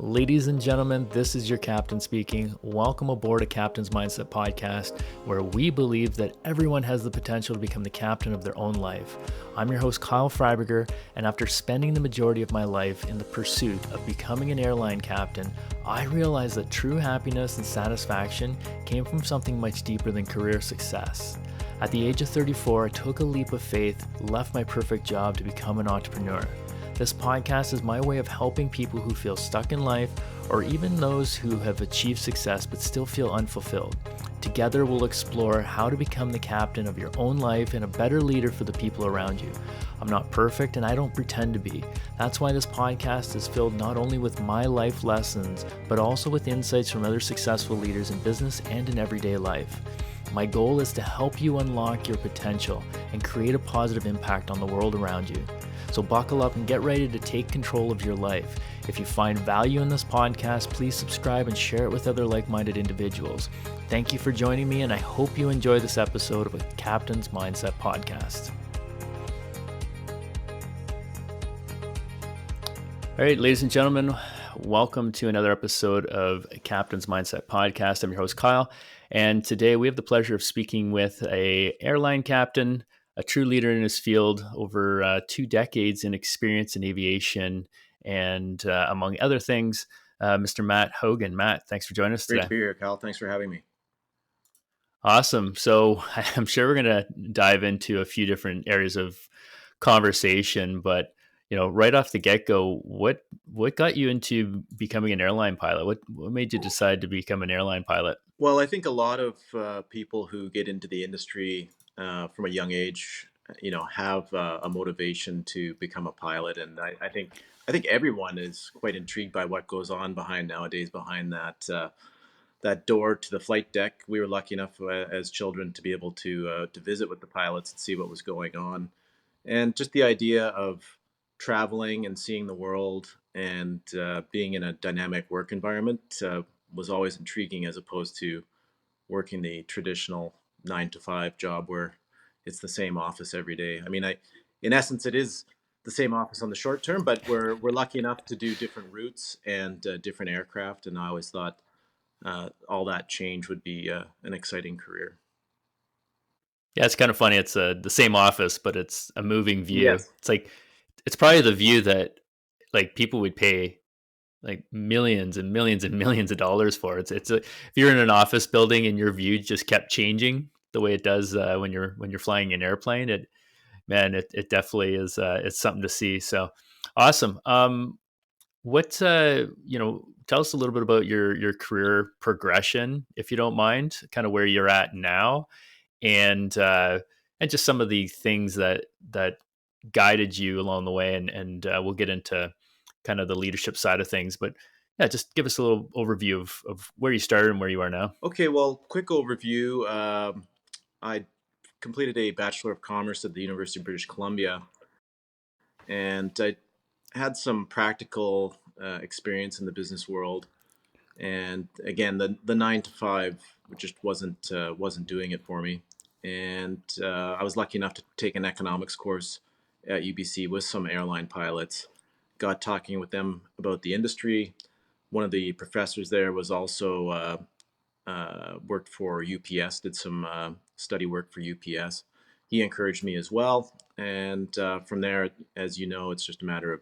Ladies and gentlemen, this is your captain speaking. Welcome aboard a Captain's Mindset podcast, where we believe that everyone has the potential to become the captain of their own life. I'm your host, Kyle Freiberger, and after spending the majority of my life in the pursuit of becoming an airline captain, I realized that true happiness and satisfaction came from something much deeper than career success. At the age of 34, I took a leap of faith, left my perfect job to become an entrepreneur. This podcast is my way of helping people who feel stuck in life, or even those who have achieved success but still feel unfulfilled. Together, we'll explore how to become the captain of your own life and a better leader for the people around you. I'm not perfect and I don't pretend to be. That's why this podcast is filled not only with my life lessons, but also with insights from other successful leaders in business and in everyday life. My goal is to help you unlock your potential and create a positive impact on the world around you. So buckle up and get ready to take control of your life. If you find value in this podcast, please subscribe and share it with other like-minded individuals. Thank you for joining me, and I hope you enjoy this episode of a Captain's Mindset podcast. All right, ladies and gentlemen, welcome to another episode of Captain's Mindset podcast. I'm your host, Kyle, and today we have the pleasure of speaking with an airline captain, a true leader in his field, over 2 decades in experience in aviation, and among other things, Mr. Matt Hogan. Matt, thanks for joining us today. Great to be here, Kyle. Thanks for having me. Awesome. So I'm sure we're going to dive into a few different areas of conversation, but right off the get-go, what got you into becoming an airline pilot? What made you decide to become an airline pilot? Well, I think a lot of people who get into the industry from a young age, have a motivation to become a pilot, and I think everyone is quite intrigued by what goes on behind that door to the flight deck. We were lucky enough as children to be able to visit with the pilots and see what was going on, and just the idea of traveling and seeing the world and being in a dynamic work environment was always intriguing, as opposed to working the traditional 9 to 5 job where it's the same office every day. I mean, in essence, it is the same office on the short term, but we're lucky enough to do different routes and different aircraft. And I always thought all that change would be an exciting career. Yeah, it's kind of funny. It's the same office, but it's a moving view. Yes. It's probably the view that people would pay like millions and millions and millions of dollars for. If you're in an office building and your view just kept changing the way it does when you're flying an airplane, it definitely is it's something to see. So awesome. Tell us a little bit about your career progression, if you don't mind, kind of where you're at now, and just some of the things that guided you along the way, and we'll get into kind of the leadership side of things. But yeah, just give us a little overview of where you started and where you are now. Okay, well, quick overview. I completed a Bachelor of Commerce at the University of British Columbia, and I had some practical experience in the business world. And again, the 9 to 5 just wasn't doing it for me. And I was lucky enough to take an economics course at UBC with some airline pilots. Got talking with them about the industry. One of the professors there was also worked for UPS, did some study work for UPS. He encouraged me as well. And from there, as you know, it's just a matter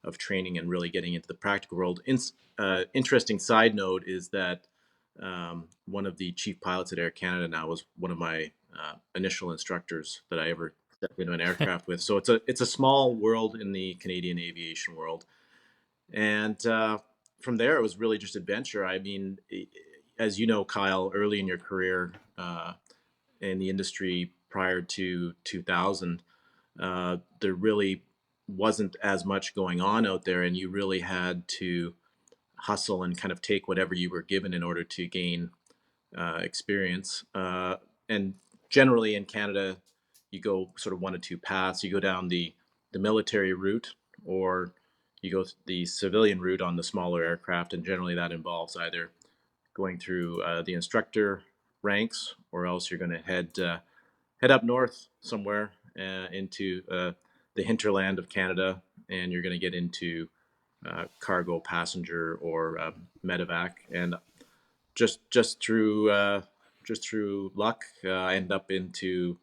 of training and really getting into the practical world. Interesting side note is that one of the chief pilots at Air Canada now was one of my initial instructors that I ever stepped into an aircraft with. So it's a small world in the Canadian aviation world. And from there, it was really just adventure. I mean, as you know, Kyle, early in your career in the industry prior to 2000, there really wasn't as much going on out there, and you really had to hustle and kind of take whatever you were given in order to gain experience. And generally in Canada, you go sort of one of two paths. You go down the military route, or you go the civilian route on the smaller aircraft, and generally that involves either going through the instructor ranks, or else you're going to head up north somewhere into the hinterland of Canada, and you're going to get into cargo, passenger, or medevac, and just through luck, I ended up into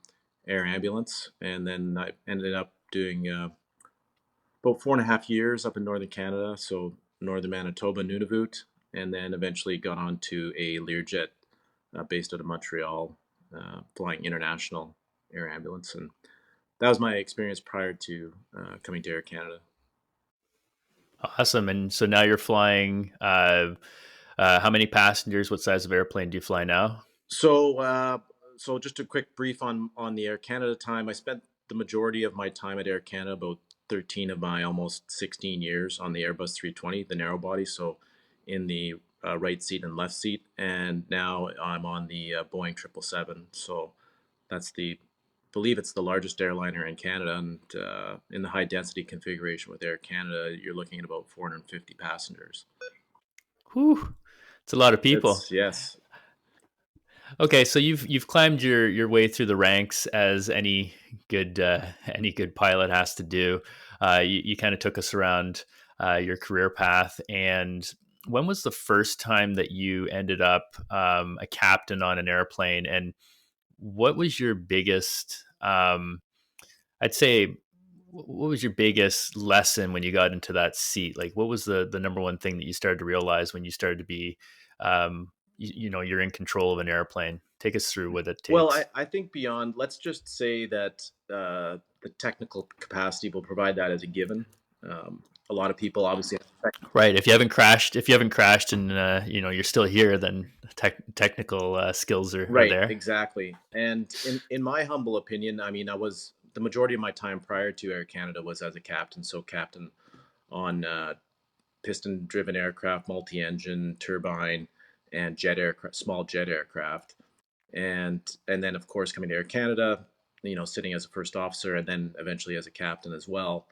air ambulance, and then I ended up doing about 4.5 years up in northern Canada, so northern Manitoba, Nunavut, and then eventually got onto a Learjet based out of Montreal, flying international air ambulance, and that was my experience prior to coming to Air Canada. Awesome. And so now you're flying. How many passengers? What size of airplane do you fly now? So, so just a quick brief on the Air Canada time. I spent the majority of my time at Air Canada, about 13 of my almost 16 years, on the Airbus 320, the narrow body. So, in the right seat and left seat, and now I'm on the Boeing 777. So, that's believe it's the largest airliner in Canada, and in the high density configuration with Air Canada, you're looking at about 450 passengers. Whew, it's a lot of people. It's yes. Okay, so you've climbed your way through the ranks as any good pilot has to do. You kind of took us around your career path, and when was the first time that you ended up a captain on an airplane, and what was your biggest I'd say what was your biggest lesson when you got into that seat? Like, what was the number one thing that you started to realize when you started to be, you're in control of an airplane? Take us through what it Well, takes. I think beyond, let's just say that the technical capacity will provide that as a given. A lot of people obviously have Right. If you haven't crashed, and you're still here, then technical skills are right, there. exactly. And in my humble opinion, I mean, I was the majority of my time prior to Air Canada was as a captain. So captain on piston-driven aircraft, multi-engine, turbine, and jet aircraft, small jet aircraft. And then of course coming to Air Canada, sitting as a first officer and then eventually as a captain as well.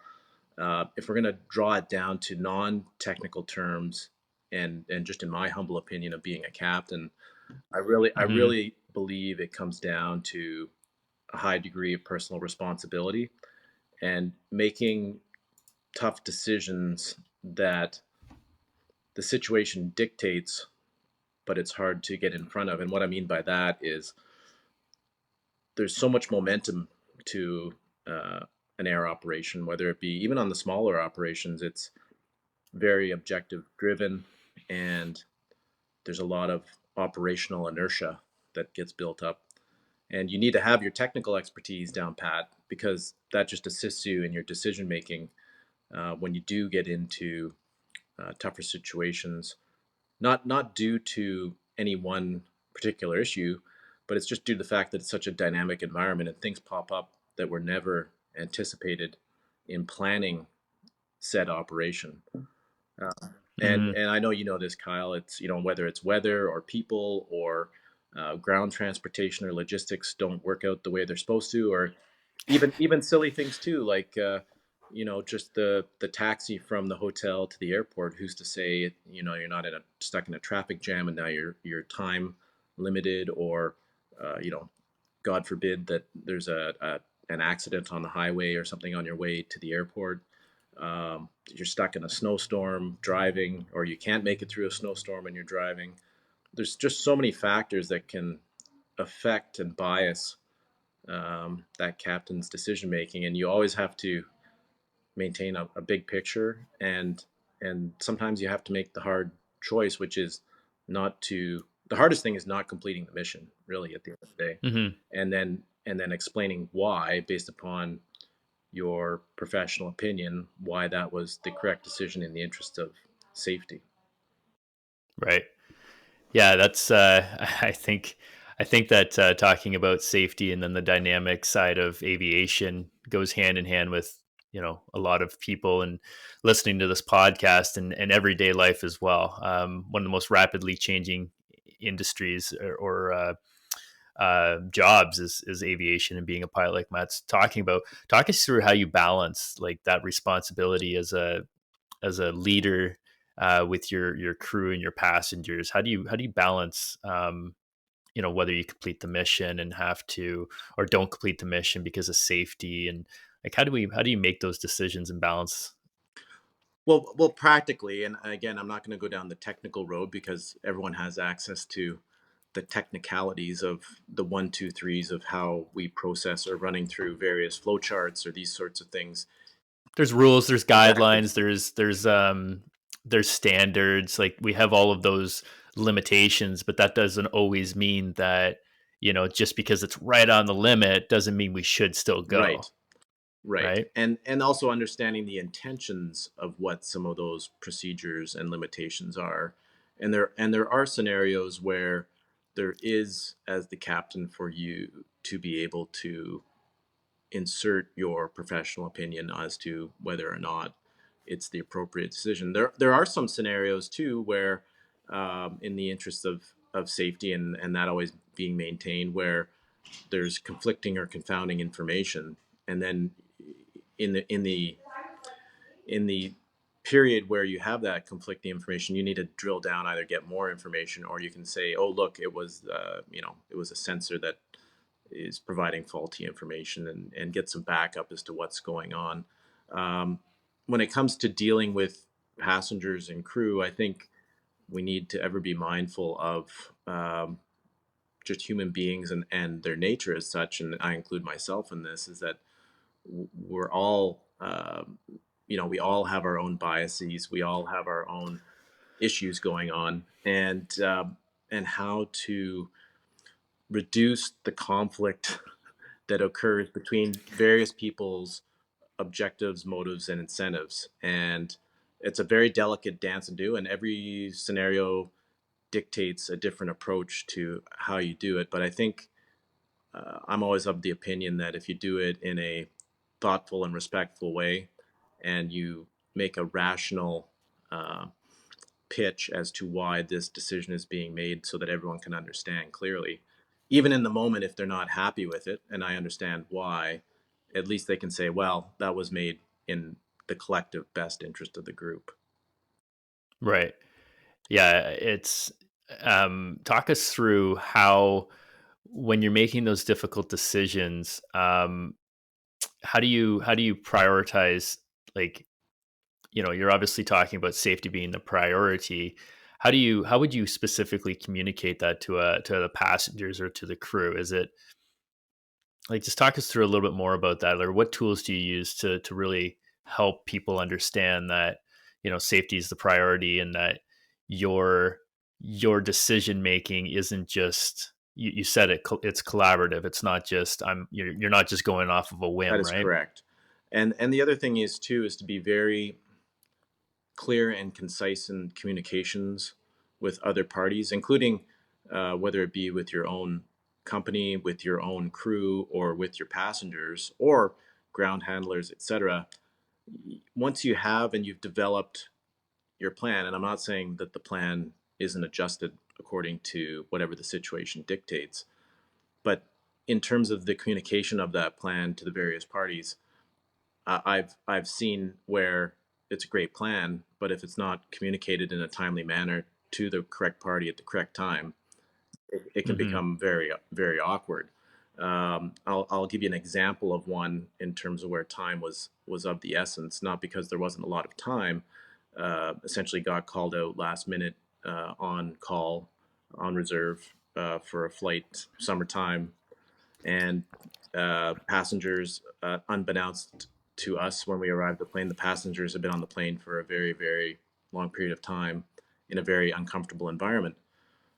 If we're going to draw it down to non-technical terms, and just in my humble opinion of being a captain, I Hmm. really believe it comes down to a high degree of personal responsibility and making tough decisions that the situation dictates, but it's hard to get in front of. And what I mean by that is there's so much momentum to uh, an air operation, whether it be even on the smaller operations, it's very objective driven, and there's a lot of operational inertia that gets built up. And you need to have your technical expertise down pat, because that just assists you in your decision making when you do get into tougher situations. Not due to any one particular issue, but it's just due to the fact that it's such a dynamic environment and things pop up that were never anticipated in planning said operation. Uh, and Hmm. and I know you know this, Kyle. It's whether it's weather or people or ground transportation or logistics don't work out the way they're supposed to, or even silly things too, like just the taxi from the hotel to the airport. Who's to say you're not stuck in a traffic jam and now you're time limited, or God forbid that there's an accident on the highway or something on your way to the airport. You're stuck in a snowstorm driving, or you can't make it through a snowstorm and you're driving. There's just so many factors that can affect and bias that captain's decision making, and you always have to maintain a big picture, and sometimes you have to make the hard choice, which is not to the hardest thing is not completing the mission, really, at the end of the day, Hmm. and then explaining why, based upon your professional opinion, why that was the correct decision in the interest of safety. Right. Yeah, that's. I think that talking about safety and then the dynamic side of aviation goes hand in hand with a lot of people and listening to this podcast and everyday life as well. One of the most rapidly changing industries or jobs is aviation, and being a pilot, like Matt's talking about. Talk us through how you balance like that responsibility as a leader with your crew and your passengers. How do you balance whether you complete the mission and have to, or don't complete the mission because of safety, and like how do you make those decisions and balance? Well, practically, and again, I'm not going to go down the technical road because everyone has access to the technicalities of the one, two, threes of how we process or running through various flowcharts or these sorts of things. There's rules, there's Exactly. guidelines, there's standards. Like we have all of those limitations, but that doesn't always mean that, just because it's right on the limit doesn't mean we should still Right. go, Right. right? And also understanding the intentions of what some of those procedures and limitations are. And there are scenarios where there is, as the captain, for you to be able to insert your professional opinion as to whether or not it's the appropriate decision. There are some scenarios too where, in the interest of safety and that always being maintained, where there's conflicting or confounding information, and then in the period where you have that conflicting information, you need to drill down, either get more information, or you can say, oh look, it was a sensor that is providing faulty information, and get some backup as to what's going on. Um, when it comes to dealing with passengers and crew, I think we need to ever be mindful of, just human beings and their nature as such. And I include myself in this, is that we're all, we all have our own biases. We all have our own issues going on, and how to reduce the conflict that occurs between various people's objectives, motives, and incentives. And it's a very delicate dance to do, and every scenario dictates a different approach to how you do it. But I think, I'm always of the opinion that if you do it in a thoughtful and respectful way, and you make a rational, uh, pitch as to why this decision is being made so that everyone can understand clearly, even in the moment, if they're not happy with it, and I understand why, at least they can say, well, that was made in the collective best interest of the group. Right. Yeah, it's talk us through how, when you're making those difficult decisions, how do you prioritize, like, you're obviously talking about safety being the priority. How would you specifically communicate that to the passengers or to the crew? Is it like, just talk us through a little bit more about that, or what tools do you use to really help people understand that, safety is the priority, and that your your decision making isn't just, you said it, it's collaborative. It's not just, you're not just going off of a That whim, is right? correct. And the other thing is too, is to be very clear and concise in communications with other parties, including, whether it be with your own company, with your own crew, or with your passengers or ground handlers, etc. Once you have and you've developed your plan, and I'm not saying that the plan isn't adjusted according to whatever the situation dictates, but in terms of the communication of that plan to the various parties, I've seen where it's a great plan, but if it's not communicated in a timely manner to the correct party at the correct time, it can Hmm. become very very awkward. I'll give you an example of one in terms of where time was of the essence, not because there wasn't a lot of time. Essentially, got called out last minute, on call, on reserve, for a flight summertime, and, passengers, unbeknownst to us when we arrived at the plane, the passengers had been on the plane for a very, very long period of time in a very uncomfortable environment.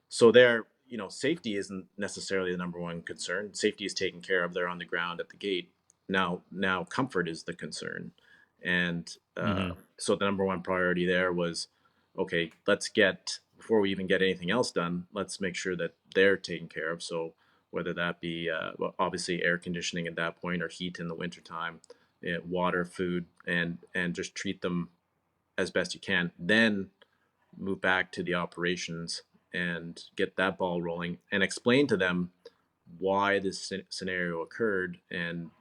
So there, safety isn't necessarily the number one concern. Safety is taken care of. They're on the ground at the gate. Now comfort is the concern, and, Hmm. so the number one priority there was, okay, let's get, before we even get anything else done, let's make sure that they're taken care of. So whether that be, well, obviously air conditioning at that point, or heat in the wintertime, water, food, and just treat them as best you can. Then move back to the operations and get that ball rolling, and explain to them why this scenario occurred. And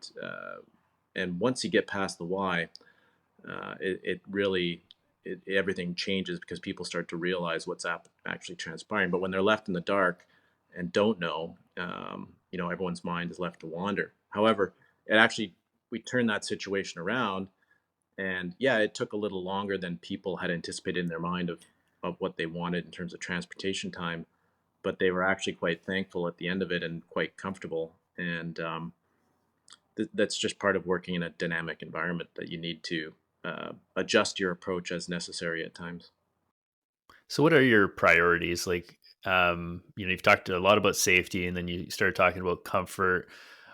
once you get past the why, it really, everything changes, because people start to realize what's actually transpiring. But when they're left in the dark and don't know, everyone's mind is left to wander. However, it actually, we turn that situation around, And yeah, it took a little longer than people had anticipated in their mind of what they wanted in terms of transportation time, but they were actually quite thankful at the end of it and quite comfortable. And that's just part of working in a dynamic environment that you need to adjust your approach as necessary at times. So what are your priorities? Like, you've talked a lot about safety, and then you started talking about comfort.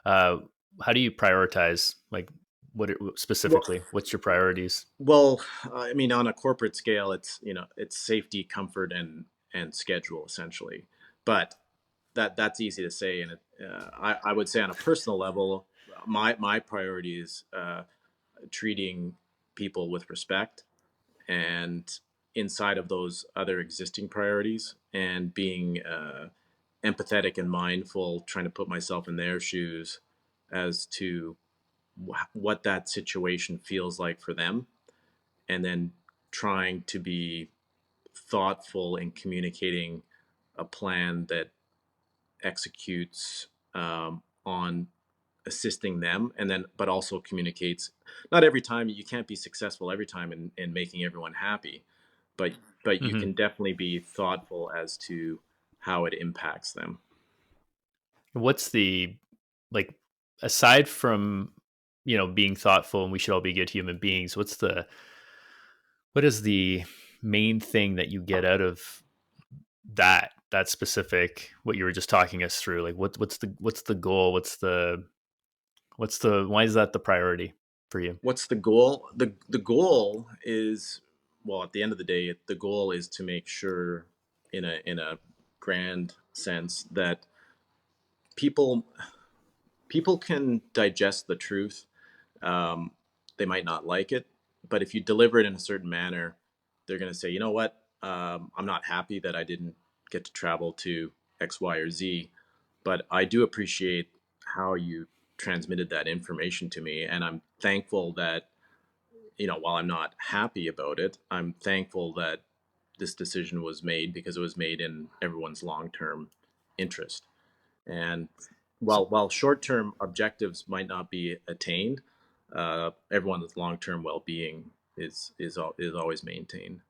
Uh, how do you prioritize? Like, Well, specifically? What's your priorities? well, I mean, on a corporate scale, it's safety, comfort, and schedule essentially. But that's easy to say, and I would say on a personal level, my priority is treating people with respect, and inside of those other existing priorities, and being empathetic and mindful, trying to put myself in their shoes as to what that situation feels like for them, and then trying to be thoughtful in communicating a plan that executes on assisting them, and then but also communicates. Not every time, you can't be successful every time in making everyone happy, but you Hmm. can definitely be thoughtful as to how it impacts them. What's the like aside from being thoughtful, and we should all be good human beings? What is the main thing that you get out of that specific what you were just talking us through? Like, what's the goal? What's the why is that the priority for you? What's the goal? The goal is, well, at the end of the day, the goal is to make sure, in a grand sense, that people people can digest the truth. Um, they might not like it, but if you deliver it in a certain manner, they're going to say, you know what, I'm not happy that I didn't get to travel to X, Y, or Z, but I do appreciate how you transmitted that information to me, and I'm thankful that, while I'm not happy about it, I'm thankful that this decision was made because it was made in everyone's long-term interest. And So, while short-term objectives might not be attained, everyone's long-term well-being is always maintained.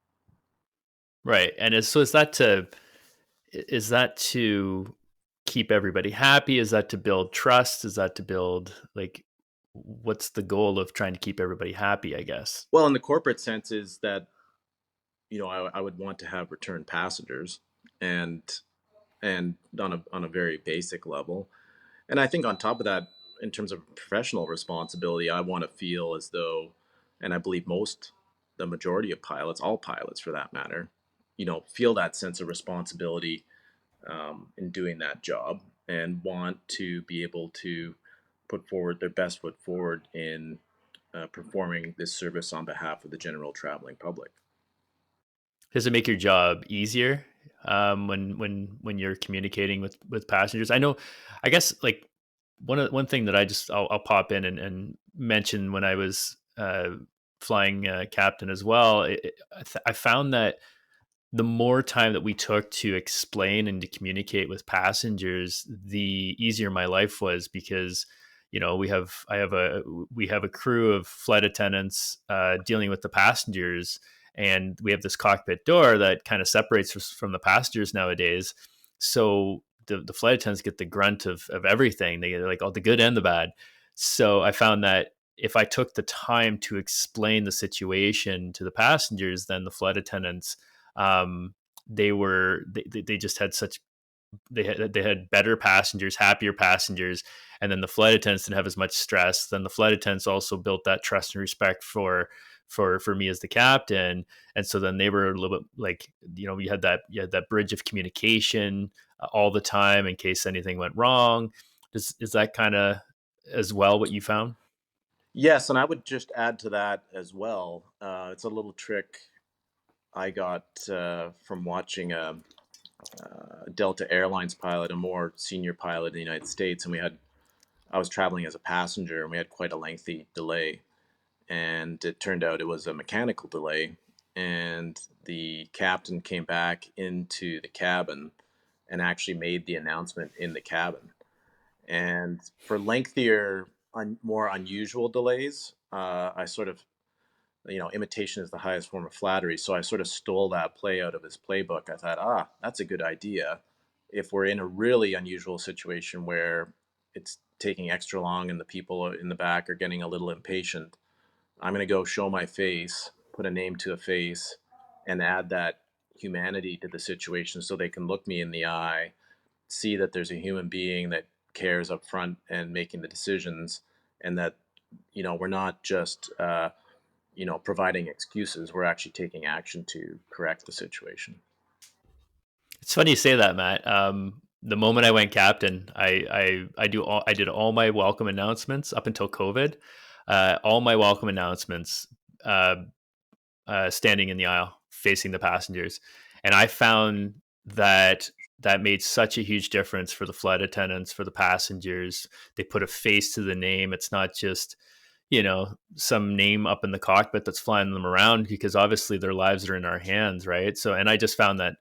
right, and is that to keep everybody happy? Is that to build trust? Is that to build, like, what's the goal of trying to keep everybody happy, I guess? Well, in the corporate sense, is that I would want to have return passengers, and on a very basic level. And I think on top of that, in terms of professional responsibility, I want to feel as though, and I believe the majority of pilots, all pilots for that matter, feel that sense of responsibility in doing that job, and want to be able to put forward their best foot forward in performing this service on behalf of the general traveling public. Does it make your job easier, when you're communicating with passengers? I know, I guess, like, one thing that I'll pop in and mention when I was flying captain as well. I found that the more time that we took to explain and to communicate with passengers, the easier my life was, because we have a crew of flight attendants dealing with the passengers, and we have this cockpit door that kind of separates us from the passengers nowadays. So the flight attendants get the grunt of everything. They get, like, all the good and the bad. So I found that if I took the time to explain the situation to the passengers, then the flight attendants, um, they just had such they had better passengers, happier passengers, and then the flight attendants didn't have as much stress. Then the flight attendants also built that trust and respect for me as the captain, and so then they were a little bit like, you had that bridge of communication all the time in case anything went wrong. Is that kind of as well what you found? Yes, and I would just add to that as well. It's a little trick I got from watching a Delta Airlines pilot, a more senior pilot in the United States, and I was traveling as a passenger, and we had quite a lengthy delay. And it turned out it was a mechanical delay. And the captain came back into the cabin and actually made the announcement in the cabin. And for lengthier, more unusual delays, I sort of imitation is the highest form of flattery. So I sort of stole that play out of his playbook. I thought, that's a good idea. If we're in a really unusual situation where it's taking extra long and the people in the back are getting a little impatient, I'm going to go show my face, put a name to a face, and add that humanity to the situation so they can look me in the eye, see that there's a human being that cares up front and making the decisions, and that we're not just providing excuses. We're actually taking action to correct the situation. It's funny you say that, Matt. The moment I went captain, I did all my welcome announcements up until COVID. All my welcome announcements, uh, standing in the aisle facing the passengers, and I found that that made such a huge difference for the flight attendants, for the passengers. They put a face to the name. It's not just some name up in the cockpit that's flying them around, because obviously their lives are in our hands, right? So, and I just found that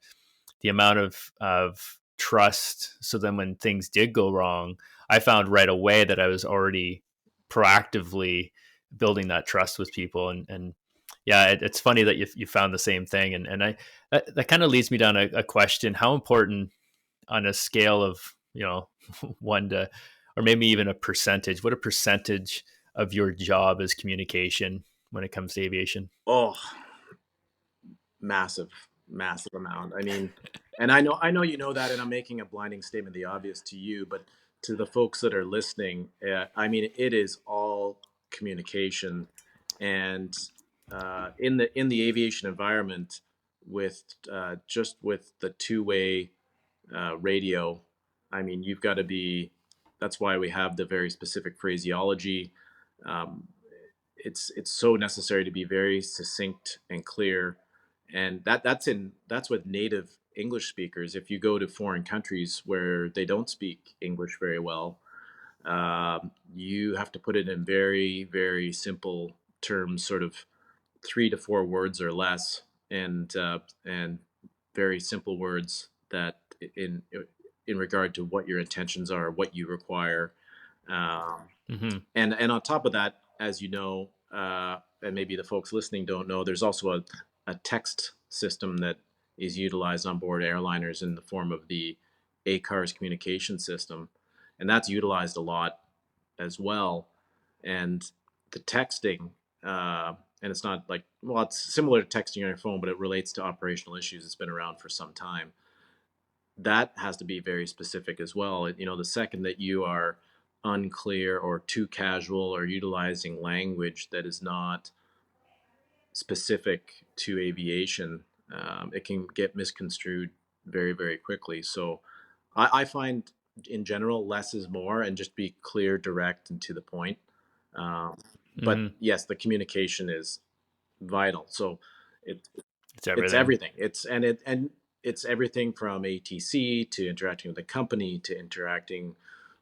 the amount of trust. So then when things did go wrong, I found right away that I was already proactively building that trust with people. And yeah, it's funny that you found the same thing. And that kind of leads me down a question: how important, on a scale of, one to, or maybe even a percentage, what a percentage of your job is communication when it comes to aviation? Oh, massive, massive amount. I mean, and I know you know that, and I'm making a blinding statement, the obvious to you, but to the folks that are listening, I mean, it is all communication, and in the aviation environment, with just with the two-way radio, I mean, you've got to be. That's why we have the very specific phraseology. Um, it's so necessary to be very succinct and clear, and that's with native English speakers. If you go to foreign countries where they don't speak English very well, you have to put it in very, very simple terms, sort of 3 to 4 words or less, and very simple words that in regard to what your intentions are, what you require. um, Mm-hmm. and on top of that, as you know, and maybe the folks listening don't know, there's also a text system that is utilized on board airliners in the form of the ACARS communication system, and that's utilized a lot as well. And the texting, and it's not like, well, it's similar to texting on your phone, but it relates to operational issues. It's been around for some time. That has to be very specific as well. The second that you are unclear or too casual or utilizing language that is not specific to aviation, it can get misconstrued very, very quickly. So I find, in general, less is more, and just be clear, direct, and to the point. Um, but Mm-hmm. yes, the communication is vital. So it, It's it's everything. everything. It's everything from ATC to interacting with the company, to interacting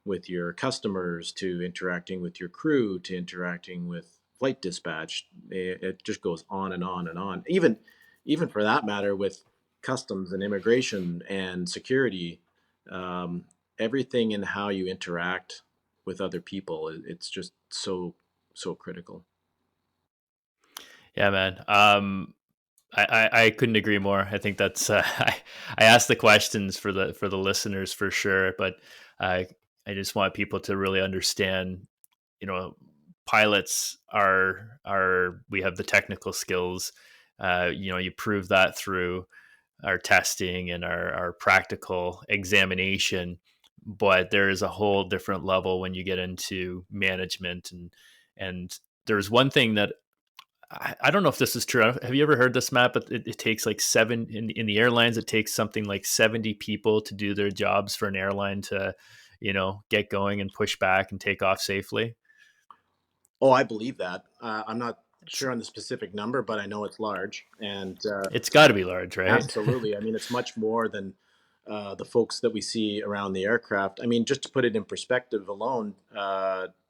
with your customers, to interacting with your crew, to interacting with flight dispatch. It just goes on and on and on. Even for that matter, with customs and immigration and security, um, everything in how you interact with other people. It's just so critical. Yeah, man. I couldn't agree more. I think that's I asked the questions for the listeners for sure, but I I just want people to really understand. You know, pilots are we have the technical skills. You prove that through our testing and our practical examination, but there is a whole different level when you get into management. And there's one thing that I don't know if this is true. Have you ever heard this, Matt? But it takes like in the airlines. It takes something like 70 people to do their jobs for an airline to, get going and push back and take off safely. Oh, I believe that. I'm not It's sure on the specific number, but I know it's large. And it's got to be large, right? absolutely, I mean, it's much more than the folks that we see around the aircraft. I mean, just to put it in perspective alone,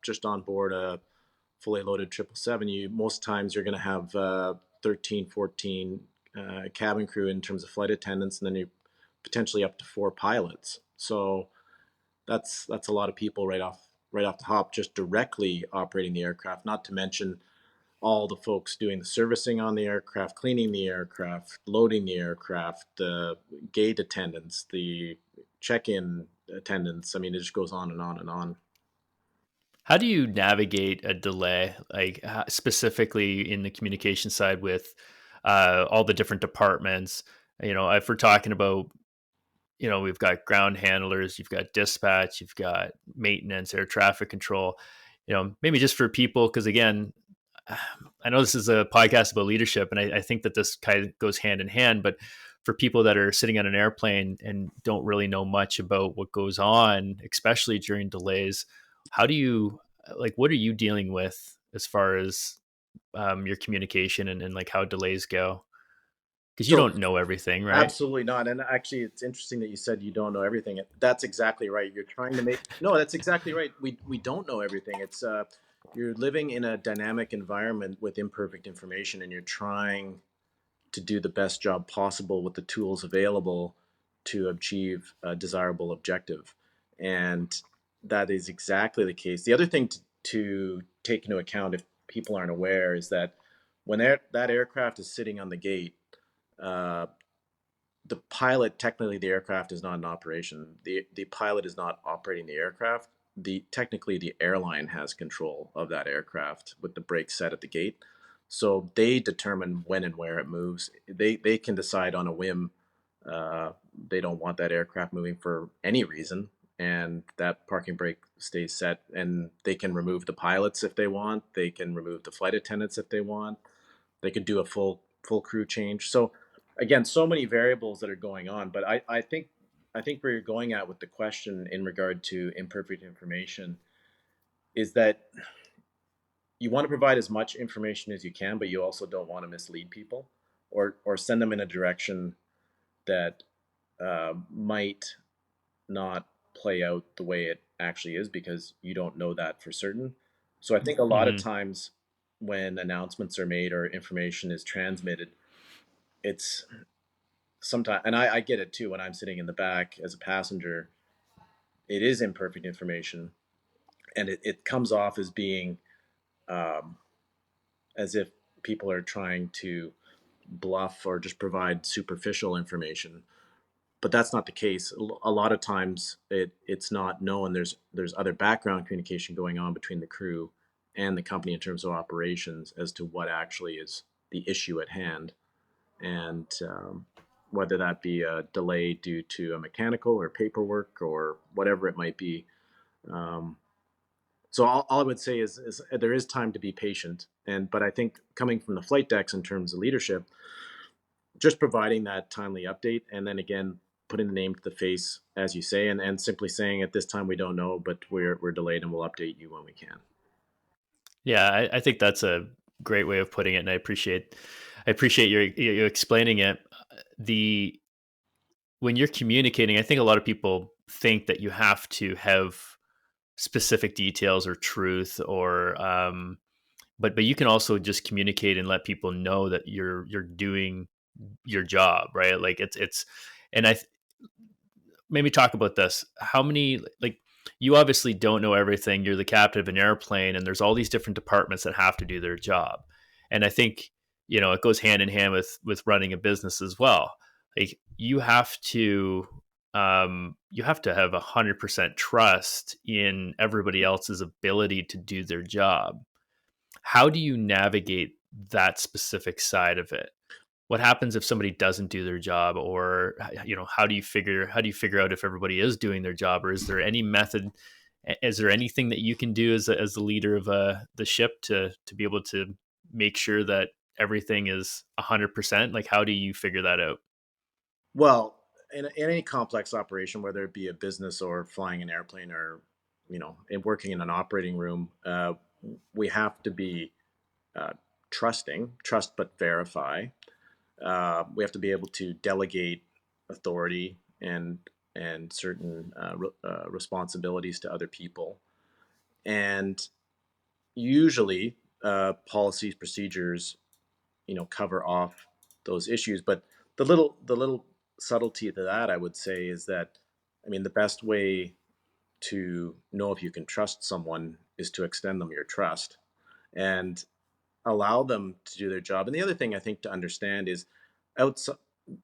just on board a fully loaded 777, most times you're going to have 13, 14 cabin crew in terms of flight attendants, and then you potentially up to 4 pilots. So that's a lot of people right off the hop, just directly operating the aircraft. Not to mention all the folks doing the servicing on the aircraft, cleaning the aircraft, loading the aircraft, the gate attendants, the check-in attendants. I mean, it just goes on and on and on. How do you navigate a delay, like specifically in the communication side with all the different departments? If we're talking about, we've got ground handlers, you've got dispatch, you've got maintenance, air traffic control. Maybe just for people, because again, I know this is a podcast about leadership, and I think that this kind of goes hand in hand. But for people that are sitting on an airplane and don't really know much about what goes on, especially during delays, how do you what are you dealing with as far as your communication and like how delays go? Because you So don't know everything, right? absolutely not. And actually, it's interesting that you said you don't know everything. That's exactly right. You're trying to make no. That's exactly right. We don't know everything. It's you're living in a dynamic environment with imperfect information, and you're trying to do the best job possible with the tools available to achieve a desirable objective. And that is exactly the case. The other thing to take into account, if people aren't aware, is that when that aircraft is sitting on the gate, uh, the pilot, technically the aircraft is not in operation. The pilot is not operating the aircraft. Technically the airline has control of that aircraft with the brakes set at the gate. So they determine when and where it moves. They can decide on a whim. They don't want that aircraft moving for any reason, and that parking brake stays set. And they can remove the pilots if they want. They can remove the flight attendants if they want. They could do a full crew change. So again, so many variables that are going on. But I think where you're going at with the question in regard to imperfect information is that you want to provide as much information as you can, but you also don't want to mislead people or send them in a direction that might not play out the way it actually is because you don't know that for certain. So I think a lot of Hmm. times when announcements are made or information is transmitted, it's sometimes, and I get it too when I'm sitting in the back as a passenger, it is imperfect information and it comes off as being um, as if people are trying to bluff or just provide superficial information, but that's not the case. A lot of times it's not known. There's other background communication going on between the crew and the company in terms of operations as to what actually is the issue at hand, and whether that be a delay due to a mechanical or paperwork or whatever it might be. Um, so all I would say is there is time to be patient, and but I think coming from the flight decks in terms of leadership, just providing that timely update, and then again putting the name to the face, as you say, and simply saying at this time we don't know, but we're delayed and we'll update you when we can. Yeah, I think that's a great way of putting it, and I appreciate you explaining it. The When you're communicating, I think a lot of people think that you have to have specific details or truth, or but you can also just communicate and let people know that you're doing your job, right? Like it's and maybe talk about this. How many, like, you obviously don't know everything. You're the captain of an airplane, and there's all these different departments that have to do their job. And I think it goes hand in hand with running a business as well. Like you have to have 100% trust in everybody else's ability to do their job. How do you navigate that specific side of it? What happens if somebody doesn't do their job, or how do you figure out if everybody is doing their job, or is there any method, is there anything that you can do as the leader of the ship to be able to make sure that everything is 100%? Like, how do you figure that out? Well, in any complex operation, whether it be a business or flying an airplane or working in an operating room, we have to be uh, trust but verify. We have to be able to delegate authority and certain responsibilities to other people. And usually, policies, procedures, cover off those issues. But the little subtlety to that, I would say, is that, I mean, the best way to know if you can trust someone is to extend them your trust. And allow them to do their job. And the other thing I think to understand is, outside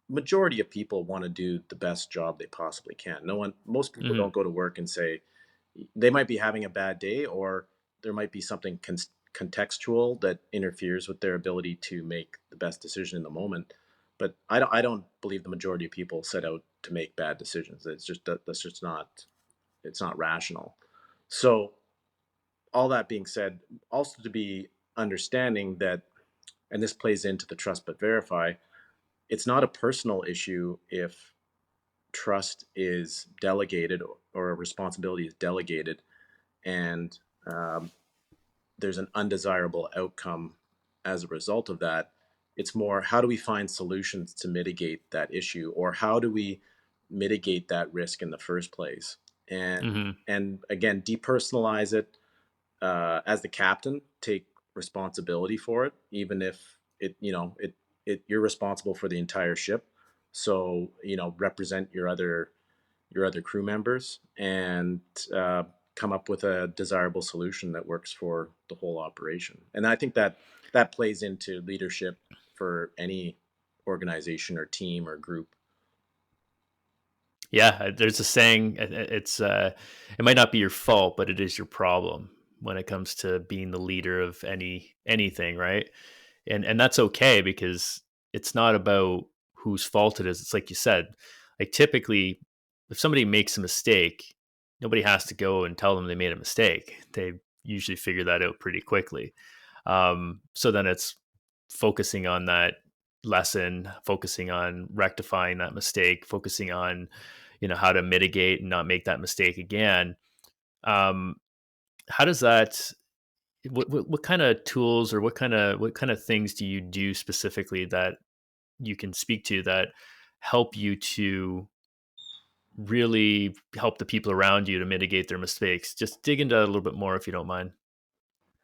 majority of people want to do the best job they possibly can. Most people Hmm. don't go to work and say, they might be having a bad day, or there might be something contextual that interferes with their ability to make the best decision in the moment. But I don't believe the majority of people set out to make bad decisions. That's just not, it's not rational. So all that being said, also to be understanding that, and this plays into the trust but verify, it's not a personal issue if trust is delegated, or a responsibility is delegated, and um, there's an undesirable outcome as a result of that. It's more, how do we find solutions to mitigate that issue, or how do we mitigate that risk in the first place? And Hmm. again, depersonalize it, as the captain, take responsibility for it, even if you're responsible for the entire ship. So represent your other crew members, and come up with a desirable solution that works for the whole operation. And I think that that plays into leadership for any organization or team or group. Yeah, there's a saying. It might not be your fault, but it is your problem when it comes to being the leader of anything, right? And that's okay, because it's not about whose fault it is. It's like you said, like typically, if somebody makes a mistake, nobody has to go and tell them they made a mistake. They usually figure that out pretty quickly. So then it's focusing on that lesson, focusing on rectifying that mistake, focusing on how to mitigate and not make that mistake again. Um, how does that? What kind of tools, or what kind of things do you do specifically that you can speak to that help you to really help the people around you to mitigate their mistakes? Just dig into that a little bit more if you don't mind.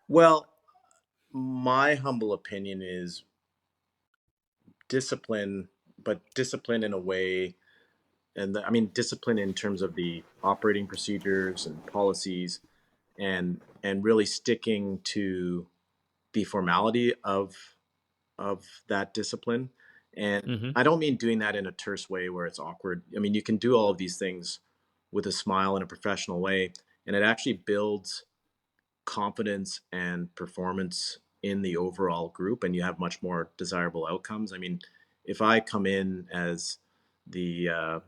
Well, my humble opinion is discipline, but discipline in a way, and I mean discipline in terms of the operating procedures and policies, and really sticking to the formality of that discipline. And Hmm. I don't mean doing that in a terse way where it's awkward. I mean, you can do all of these things with a smile in a professional way, and it actually builds confidence and performance in the overall group, and you have much more desirable outcomes. I mean, if I come in the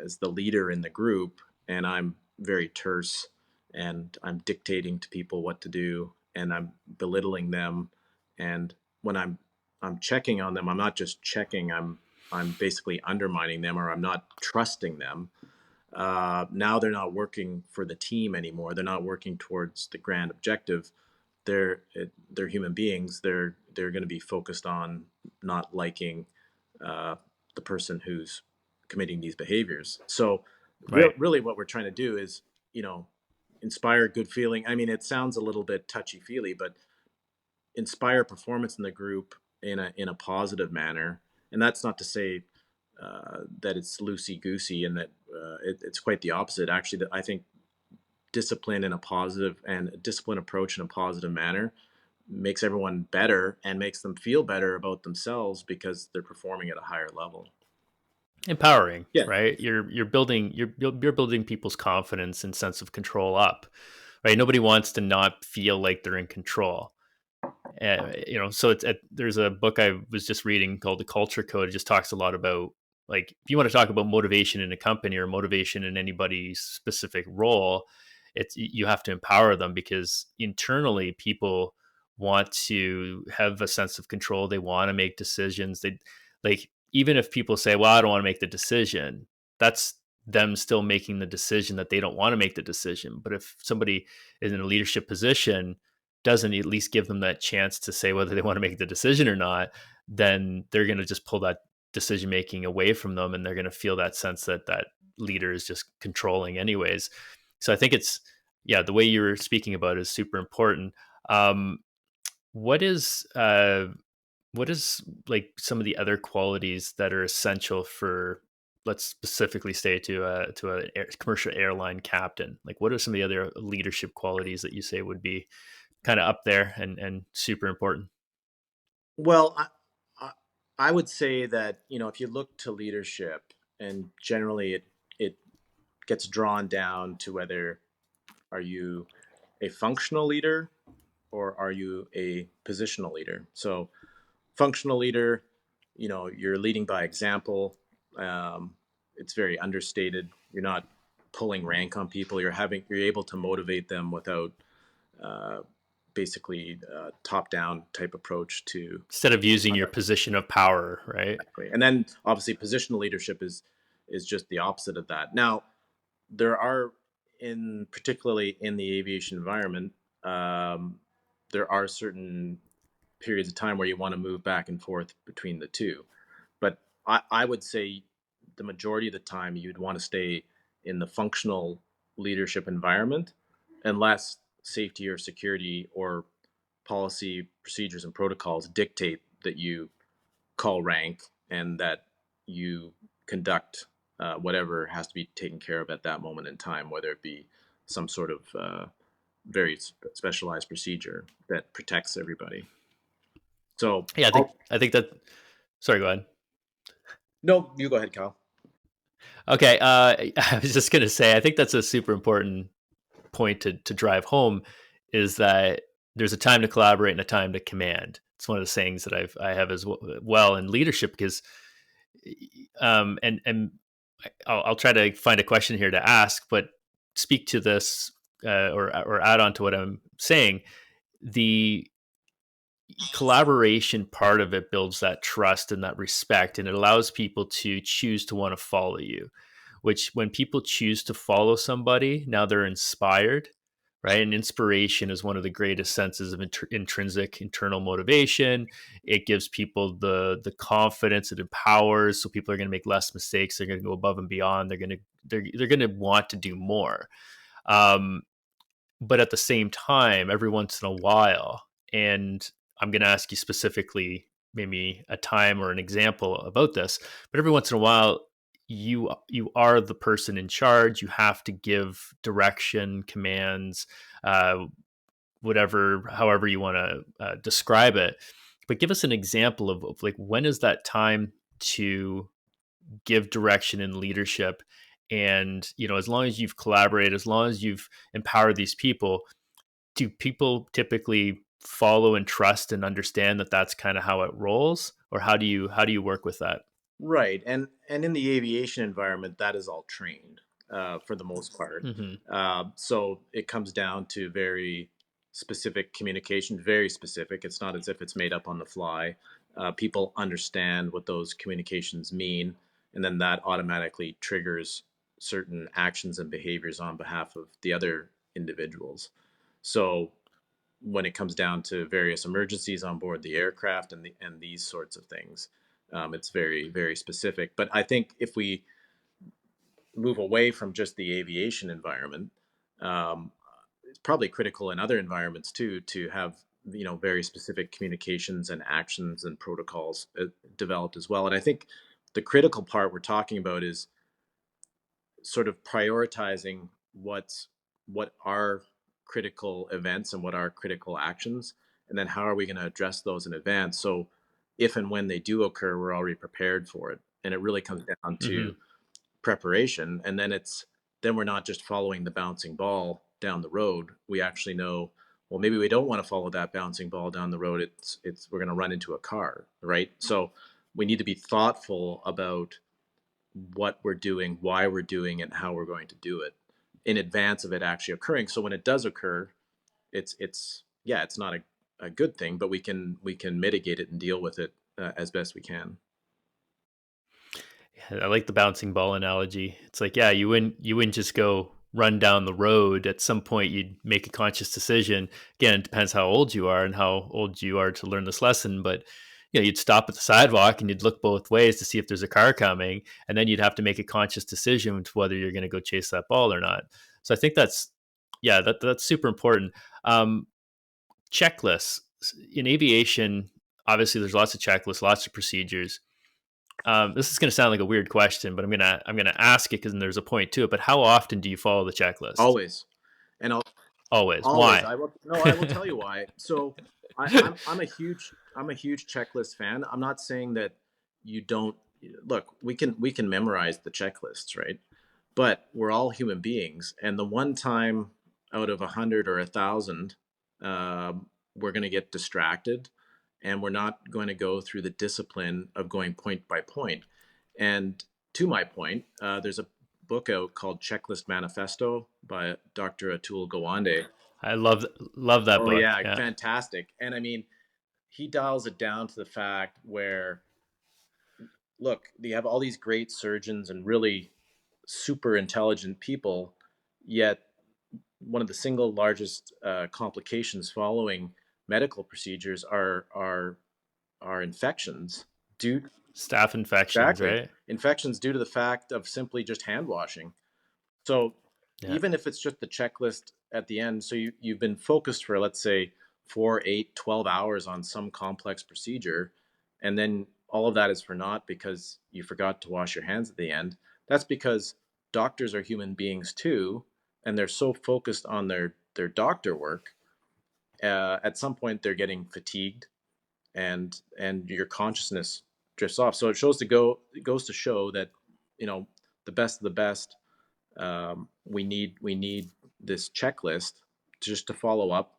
as the leader in the group, and I'm very terse, and I'm dictating to people what to do, and I'm belittling them, and when I'm checking on them, I'm not just checking, I'm basically undermining them, or I'm not trusting them. Now they're not working for the team anymore. They're not working towards the grand objective. They're human beings. They're going to be focused on not liking uh, the person who's committing these behaviors. So Right. really, what we're trying to do is, you know, inspire good feeling. I mean, it sounds a little bit touchy feely, but inspire performance in the group in a positive manner. And that's not to say that it's loosey goosey, and that it's quite the opposite. Actually, that I think discipline in a positive, and a disciplined approach in a positive manner, makes everyone better and makes them feel better about themselves because they're performing at a higher level. Empowering, Yeah. right? You're building people's confidence and sense of control up, right? Nobody wants to not feel like they're in control. So there's a book I was just reading called The Culture Code. It just talks a lot about, like, if you want to talk about motivation in a company or motivation in anybody's specific role, it's you have to empower them, because internally people want to have a sense of control. They want to make decisions. They, like, even if people say, well, I don't want to make the decision, that's them still making the decision that they don't want to make the decision. But if somebody is in a leadership position, doesn't at least give them that chance to say whether they want to make the decision or not, then they're going to just pull that decision making away from them, and they're going to feel that sense that that leader is just controlling anyways. So I think it's, yeah, the way you're speaking about it is super important. Um, what is what is like some of the other qualities that are essential for, let's specifically stay to a commercial airline captain? Like, what are some of the other leadership qualities that you say would be kind of up there and super important? Well, I I would say that, if you look to leadership, and generally it gets drawn down to whether are you a functional leader or are you a positional leader. So functional leader, you're leading by example. Um, it's very understated. You're not pulling rank on people. You're able to motivate them without uh, basically top down type approach to Instead of using your conduct. position of power, right? Exactly. And then obviously positional leadership is just the opposite of that. Now there are, in particularly in the aviation environment, um, there are certain periods of time where you want to move back and forth between the two. But I would say the majority of the time you'd want to stay in the functional leadership environment unless safety or security or policy procedures and protocols dictate that you call rank and that you conduct whatever has to be taken care of at that moment in time, whether it be some sort of very specialized procedure that protects everybody. So, Yeah, I think that. Sorry, go ahead. no, you go ahead, Kyle. Okay, I was just gonna say I think that's a super important point to drive home is that there's a time to collaborate and a time to command. It's one of the sayings that I have as well in leadership because and I'll try to find a question here to ask, but speak to this or add on to what I'm saying. The collaboration part of it builds that trust and that respect, and it allows people to choose to want to follow you. Which, when people choose to follow somebody, now they're inspired, right? And inspiration is one of the greatest senses of intrinsic internal motivation. It gives people the confidence, it empowers, so people are going to make less mistakes. They're going to go above and beyond. They're going to want to do more. Um, but at the same time, every once in a while, and I'm going to ask you specifically maybe a time or an example about this, but every once in a while, you are the person in charge. You have to give direction, commands, uh, whatever, however you want to describe it. But give us an example of like when is that time to give direction and leadership, and as long as you've collaborated, as long as you've empowered these people, do people typically follow and trust and understand that that's kind of how it rolls, or how do you work with that? Right, and in the aviation environment, that is all trained for the most part. Hmm. So it comes down to very specific communication, very specific. It's not as if it's made up on the fly. People understand what those communications mean, and then that automatically triggers certain actions and behaviors on behalf of the other individuals. So when it comes down to various emergencies on board the aircraft and these sorts of things. It's very, very specific. But I think if we move away from just the aviation environment, um, it's probably critical in other environments too to have very specific communications and actions and protocols developed as well. And I think the critical part we're talking about is sort of prioritizing what are critical events and what are critical actions, and then how are we going to address those in advance, so if and when they do occur we're already prepared for it. And it really comes down Hmm. to preparation, and then we're not just following the bouncing ball down the road. We actually know, well, maybe we don't want to follow that bouncing ball down the road. It's we're going to run into a car, right? So we need to be thoughtful about what we're doing, why we're doing it, and how we're going to do it in advance of it actually occurring. So when it does occur, it's yeah, it's not a good thing, but we can mitigate it and deal with it as best we can. I like the bouncing ball analogy. It's like, yeah, you wouldn't just go run down the road. At some point, you'd make a conscious decision. Again, it depends how old you are and how old you are to learn this lesson. But you'd stop at the sidewalk and you'd look both ways to see if there's a car coming, and then you'd have to make a conscious decision to whether you're going to go chase that ball or not. So I think yeah, that's super important. Um, Checklists in aviation. Obviously, there's lots of checklists, lots of procedures. This is going to sound like a weird question, but I'm gonna ask it because there's a point to it. But how often do you follow the checklist? Always. And I'll Always. always. Why? I will tell you why. So I'm a huge I'm a huge checklist fan. I'm not saying that you don't look. We can memorize the checklists, right? But we're all human beings, and the one time out of 100 or 1,000, we're going to get distracted, and we're not going to go through the discipline of going point by point. And to my point, there's a book out called Checklist Manifesto by Dr. Atul Gawande. I love that Oh book. yeah, Yeah. fantastic. And I mean, he dials it down to the fact where, look, you have all these great surgeons and really super intelligent people, yet one of the single largest complications following medical procedures are infections due Staph infections, exactly right? infections due to the fact of simply just hand washing. So Yeah. even if it's just the checklist at the end, so you've been focused for, let's say, 4, 8, 12 hours on some complex procedure, and then all of that is for naught because you forgot to wash your hands at the end. That's because doctors are human beings too, and they're so focused on their doctor work. At some point, they're getting fatigued, and your consciousness drifts off. So it goes to show that, you know, the best of the best, we need this checklist just to follow up,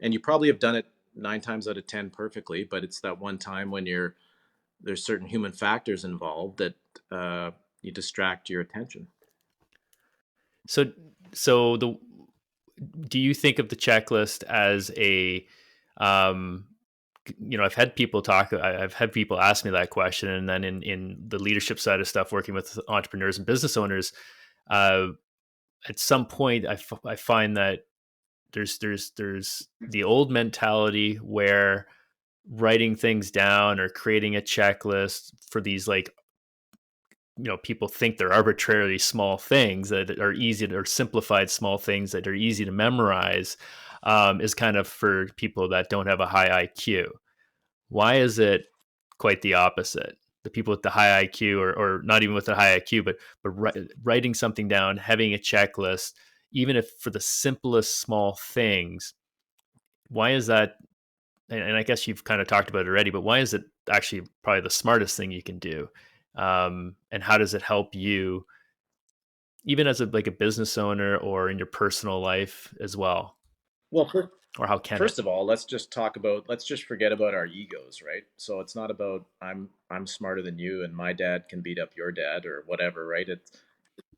and you probably have done it 9 times out of 10 perfectly, but it's that one time when there's certain human factors involved that you distract your attention. So so the do you think of the checklist as a um I've had people I've had people ask me that question, and then in the leadership side of stuff, working with entrepreneurs and business owners, uh, at some point I find that there's the old mentality where writing things down or creating a checklist for these, like, people think they're arbitrarily small things that are easy to, or simplified small things that are easy to memorize, is kind of for people that don't have a high IQ. Why is it quite the opposite? The people with the high IQ, or not even with the high IQ, but writing something down, having a checklist, even if for the simplest small things, why is that? And I guess you've kind of talked about it already, but why is it actually probably the smartest thing you can do? And how does it help you, even as like a business owner or in your personal life as well? Well, Or how can it? first of all, let's just forget about our egos, right? So it's not about I'm smarter than you and my dad can beat up your dad or whatever, right?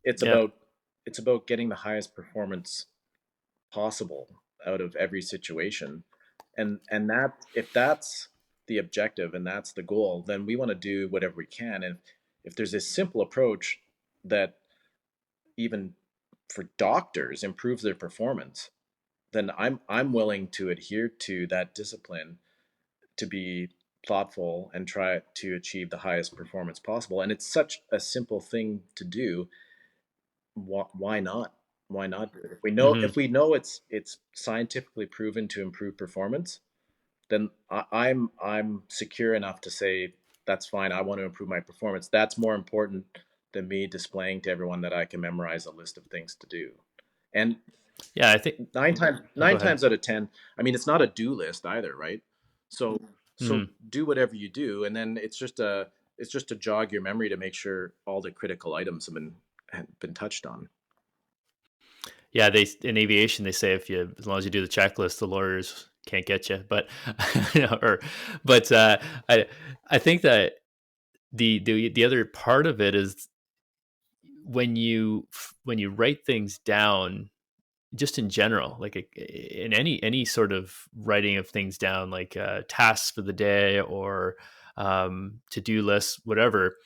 It's Yeah. about it's about getting the highest performance possible out of every situation. And that, if that's the objective and that's the goal, then we want to do whatever we can. And if there's a simple approach that even for doctors improves their performance, then I'm willing to adhere to that discipline, to be thoughtful and try to achieve the highest performance possible. And it's such a simple thing to do. Why not? Why not do it? Hmm. If we know it's scientifically proven to improve performance, then I'm secure enough to say that's fine. I want to improve my performance. That's more important than me displaying to everyone that I can memorize a list of things to do. And Yeah, I think. Oh, go nine ahead. times out of 10, I mean, it's not a do list either, right? So Hmm. do whatever you do, and then it's just to jog your memory to make sure all the critical items have been touched on. Yeah, they in aviation they say, if you as long as you do the checklist, the lawyers can't get you. But or but I I think that the other part of it is when you write things down, just in general, like in any sort of writing of things down, like tasks for the day, or to-do lists, whatever,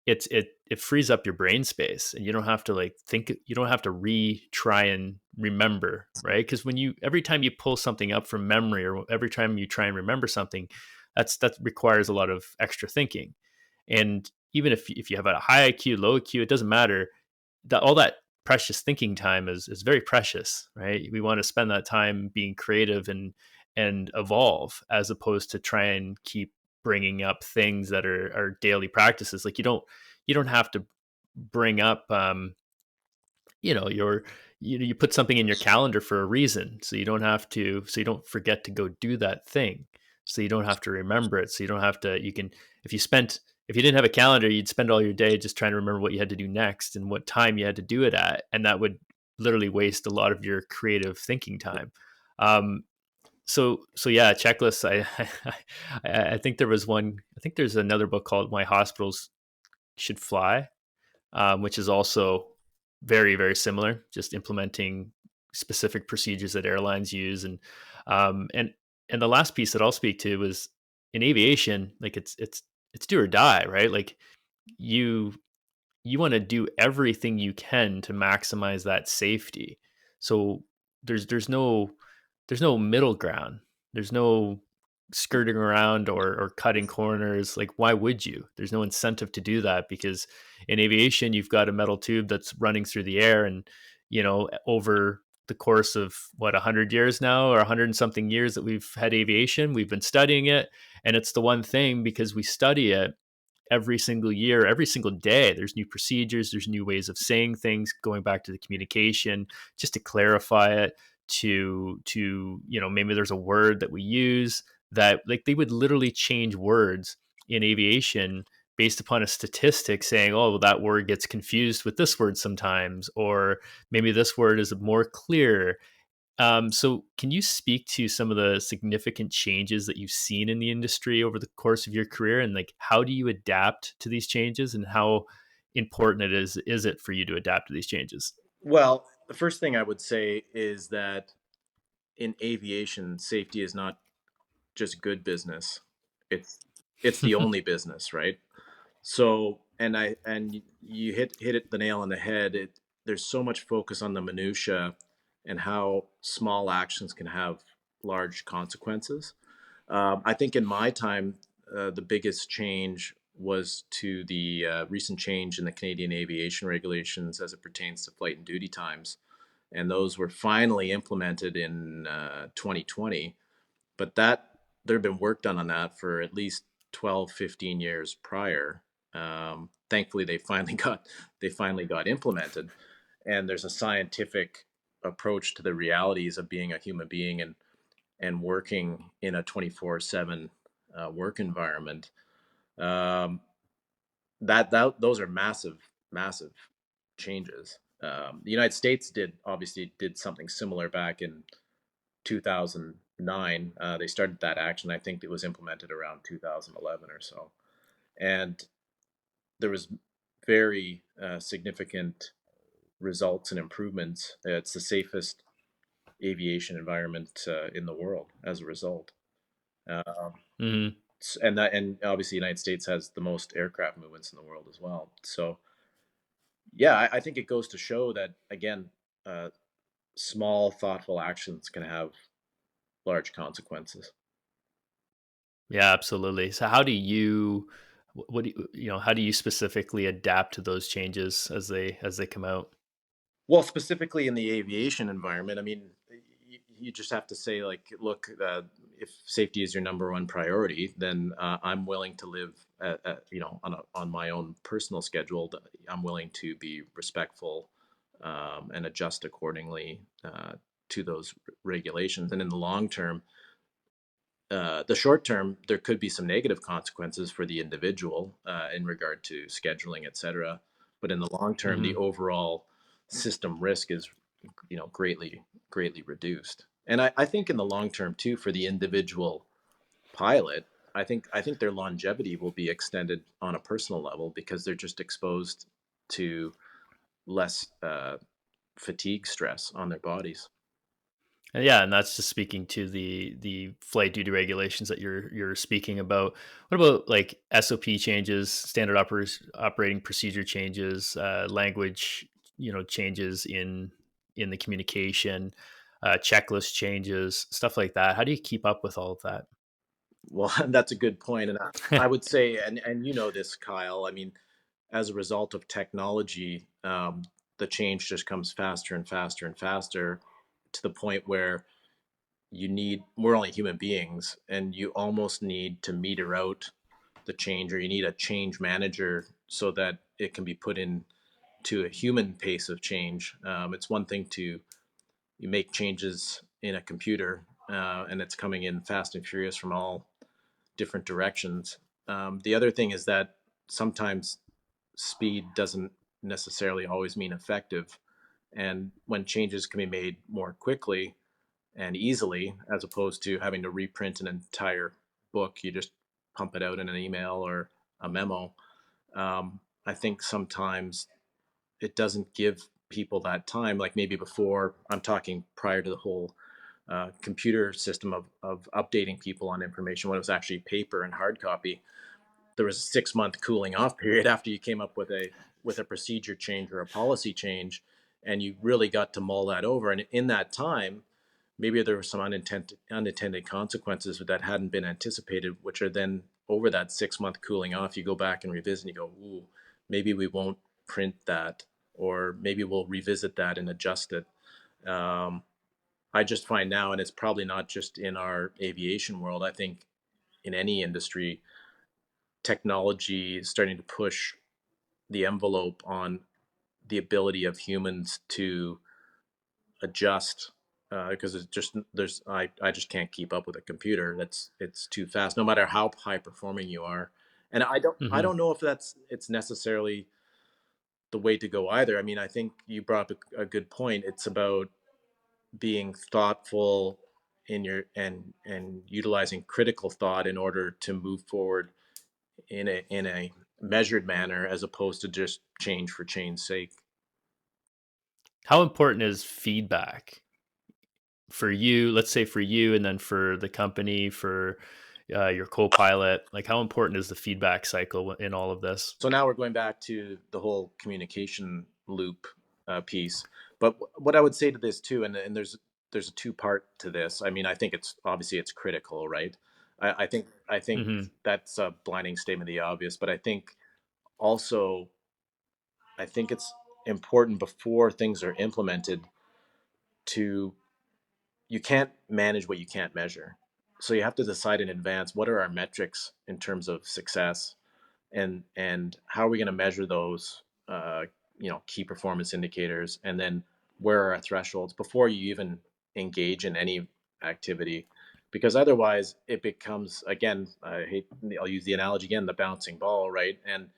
it frees up your brain space, and you don't have to like think, you don't have to retry and remember, right? Because when you every time you pull something up from memory, or every time you try and remember something, that requires a lot of extra thinking. And even if you have a high IQ, low IQ, it doesn't matter. That all that precious thinking time is very precious, right? We want to spend that time being creative and evolve, as opposed to try and keep bringing up things that are daily practices. Like you don't have to bring up your you put something in your calendar for a reason, so you don't forget to go do that thing. so you don't have to remember it. So you don't have to, you can, if you didn't have a calendar, you'd spend all your day just trying to remember what you had to do next and what time you had to do it at. And that would literally waste a lot of your creative thinking time. Um, so yeah, checklists. I think there was one. I think there's another book called Why Hospitals Should Fly, which is also very very similar, just implementing specific procedures that airlines use, um, and and the last piece that I'll speak to was in aviation. Like it's do or die, right? Like you you want to do everything you can to maximize that safety. So there's no middle ground. There's no skirting around or cutting corners. Like why would you? There's no incentive to do that because in aviation you've got a metal tube that's running through the air and over the course of what 100 years now or 100 and something years that we've had aviation, we've been studying it, and it's the one thing because we study it every single year, every single day. There's new procedures, there's new ways of saying things, going back to the communication, just to clarify it, to maybe there's a word that we use that like they would literally change words in aviation based upon a statistic saying, oh, well, that word gets confused with this word sometimes, or maybe this word is more clear. So, can you speak to some of the significant changes that you've seen in the industry over the course of your career, and like how do you adapt to these changes, and how important it is it for you to adapt to these changes? Well, the first thing I would say is that in aviation, safety is not just good business. It's it's the only business, right? So, and you hit it the nail on the head. There's so much focus on the minutia and how small actions can have large consequences. I think in my time, the biggest change was to the recent change in the Canadian aviation regulations as it pertains to flight and duty times, and those were finally implemented in 2020. But that there had been work done on that for at least 12, 15 years prior. Thankfully, they finally got implemented, and there's a scientific approach to the realities of being a human being and working in a 24/7 work environment. Um, that those are massive changes. The United States did something similar back in 2009. They started that action. I think it was implemented around 2011 or so, and there was very significant results and improvements. It's the safest aviation environment in the world as a result. Um, Hmm. and obviously, the United States has the most aircraft movements in the world as well. So, yeah, I think it goes to show that again, uh, small, thoughtful actions can have large consequences. Yeah, absolutely. So, how do you, what do how do you specifically adapt to those changes as they come out? Well, specifically in the aviation environment, I mean, you just have to say, like, look, if safety is your number one priority, then I'm willing to live, on my own personal schedule. I'm willing to be respectful and adjust accordingly to those regulations. And in the long term, the short term, there could be some negative consequences for the individual in regard to scheduling, et cetera. But in the long term, the Hmm. overall system risk is, greatly reduced. And I think in the long term too, for the individual pilot, I think their longevity will be extended on a personal level because they're just exposed to less fatigue stress on their bodies. And yeah, and that's just speaking to the flight duty regulations that you're speaking about. What about like SOP changes, standard operating procedure changes, language, changes in the communication, checklist changes, stuff like that? How do you keep up with all of that? Well, that's a good point, and I would say, and you know this, Kyle. I mean, as a result of technology, the change just comes faster and faster and faster to the point where we're only human beings, and you almost need to meter out the change, or you need a change manager so that it can be put in to a human pace of change. It's one thing to you make changes in a computer, and it's coming in fast and furious from all. different directions. The other thing is that sometimes speed doesn't necessarily always mean effective. And when changes can be made more quickly and easily, as opposed to having to reprint an entire book, you just pump it out in an email or a memo. I think sometimes it doesn't give people that time, like maybe before. I'm talking prior to the whole computer system of updating people on information when it was actually paper and hard copy. There was a 6 month cooling off period after you came up with a procedure change or a policy change, and you really got to mull that over. And in that time, maybe there were some unintended consequences that hadn't been anticipated, which are then over that 6 month cooling off, you go back and revisit and you go, ooh, maybe we won't print that, or maybe we'll revisit that and adjust it. Um, I just find now, and it's probably not just in our aviation world, I think in any industry, technology is starting to push the envelope on the ability of humans to adjust, because it's just I just can't keep up with a computer. It's too fast, no matter how high performing you are. And I Mm-hmm. don't know if it's necessarily the way to go either. I mean, I think you brought up a good point. It's about being thoughtful in your and utilizing critical thought in order to move forward in a measured manner, as opposed to just change for change's sake. How important is feedback for you? Let's say for you, and then for the company, for your co-pilot. Like, how important is the feedback cycle in all of this? So now we're going back to the whole communication loop piece. But what I would say to this too, and there's a two part to this. I mean, I think it's obviously it's critical, right? I think Mm-hmm. that's a blinding statement of the obvious, but I think also I think it's important before things are implemented to you can't manage what you can't measure. So you have to decide in advance what are our metrics in terms of success, and how are we going to measure those key performance indicators, and then where are our thresholds before you even engage in any activity, because otherwise it becomes, again, I'll use the analogy again, the bouncing ball, right? And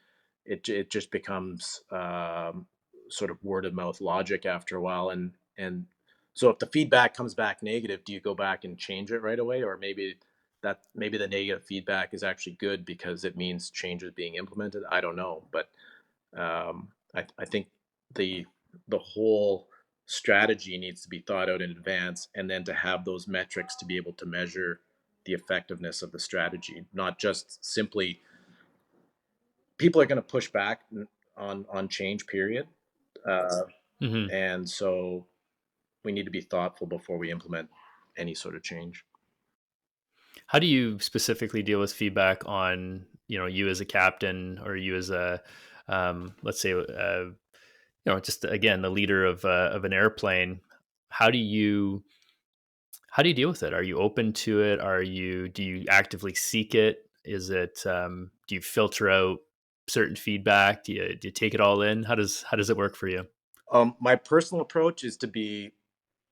it just becomes sort of word of mouth logic after a while. And so if the feedback comes back negative, do you go back and change it right away, or maybe the negative feedback is actually good because it means change is being implemented? I don't know, but I think the the whole strategy needs to be thought out in advance, and then to have those metrics to be able to measure the effectiveness of the strategy, not just simply people are going to push back on change, period. uh, Mm-hmm. and so we need to be thoughtful before we implement any sort of change. How do you specifically deal with feedback on, you as a captain, or you as a, let's say, just again the leader of an airplane? How do you how do you deal with it? Are you open to it? Do you actively seek it? Is it do you filter out certain feedback? Do you take it all in? How does it work for you? My personal approach is to be,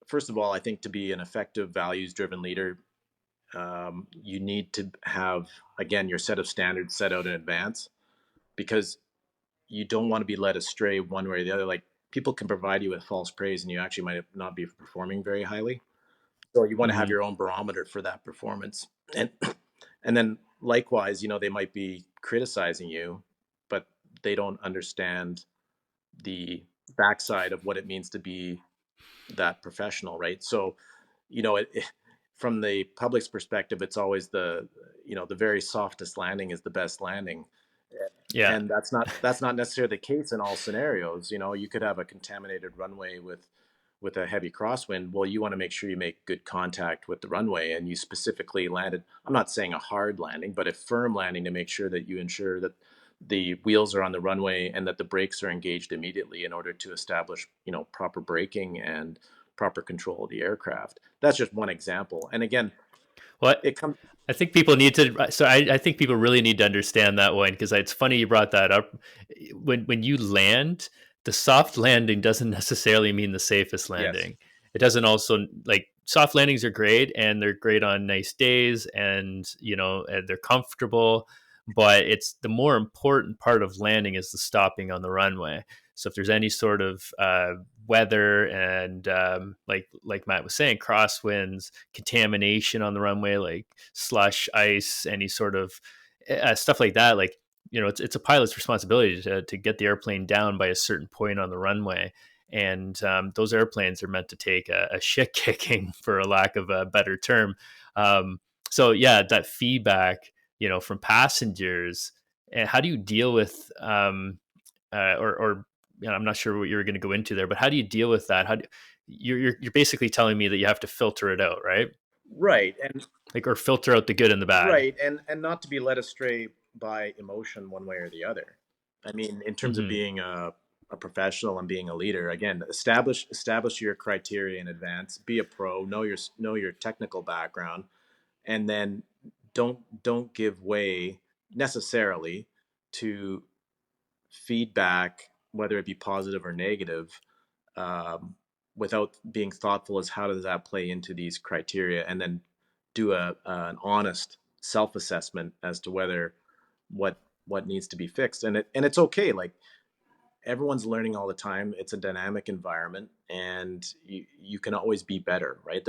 first of all, I think to be an effective values driven leader, you need to have, again, your set of standards set out in advance, because you don't want to be led astray one way or the other. Like, people can provide you with false praise and you actually might not be performing very highly. So you want to have Hmm. your own barometer for that performance. And then likewise, they might be criticizing you, but they don't understand the backside of what it means to be that professional, right? So, from the public's perspective, it's always the very softest landing is the best landing. Yeah. And that's not necessarily the case in all scenarios. You could have a contaminated runway with a heavy crosswind. Well, you want to make sure you make good contact with the runway, and you specifically landed, I'm not saying a hard landing, but a firm landing, to make sure that you ensure that the wheels are on the runway and that the brakes are engaged immediately in order to establish, proper braking and proper control of the aircraft. That's just one example. And again, What it comes. I think people need to. So I think people really need to understand that one, because it's funny you brought that up. When you land, the soft landing doesn't necessarily mean the safest Yes. landing. It doesn't also, like, soft landings are great, and they're great on nice days, and and they're comfortable. But it's the more important part of landing is the stopping on the runway. So if there's any sort of weather and like Matt was saying, crosswinds, contamination on the runway, like slush, ice, any sort of stuff like that, like it's a pilot's responsibility to get the airplane down by a certain point on the runway. And those airplanes are meant to take a shit kicking, for a lack of a better term. So yeah, that feedback, from passengers, and how do you deal with, or I'm not sure what you were going to go into there, but how do you deal with that? You're basically telling me that you have to filter it out, right? Right. And Like, or filter out the good and the bad. right. And not to be led astray by emotion one way or the other. I mean, in terms of Hmm. being a professional and being a leader, again, establish your criteria in advance, be a pro, know your technical background, and then don't give way necessarily to feedback, whether it be positive or negative, um, without being thoughtful as how does that play into these criteria, and then do an honest self assessment as to whether what what needs to be fixed. And it's okay. Like, everyone's learning all the time. It's a dynamic environment, and you can always be better, right?